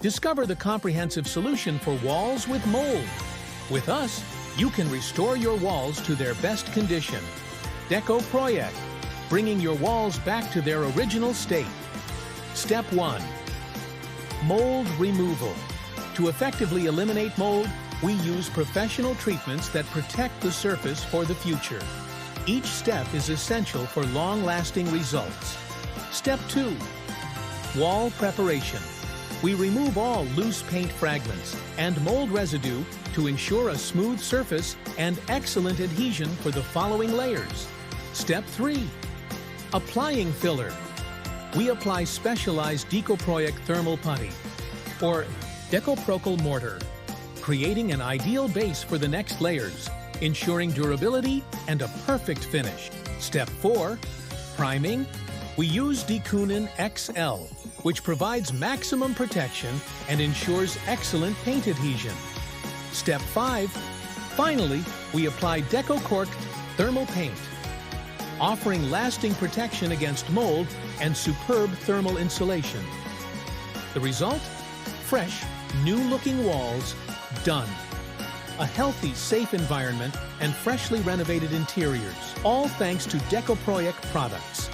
Discover the comprehensive solution for walls with mold. With us, you can restore your walls to their best condition. Decoproyec, bringing your walls back to their original state. Step 1. Mold removal. To effectively eliminate mold, we use professional treatments that protect the surface for the future. Each step is essential for long-lasting results. Step 2. Wall preparation. We remove all loose paint fragments and mold residue to ensure a smooth surface and excellent adhesion for the following layers. Step 3. Applying filler. We apply specialized Decoproyec Thermal Putty or Decoprocal mortar, creating an ideal base for the next layers, ensuring durability and a perfect finish. Step 4. Priming. We use Decounin XL, which provides maximum protection and ensures excellent paint adhesion. Step 5. Finally, we apply Decocork thermal paint, offering lasting protection against mold and superb thermal insulation. The result? Fresh, new-looking walls, done. A healthy, safe environment and freshly renovated interiors, all thanks to Decoproyec products.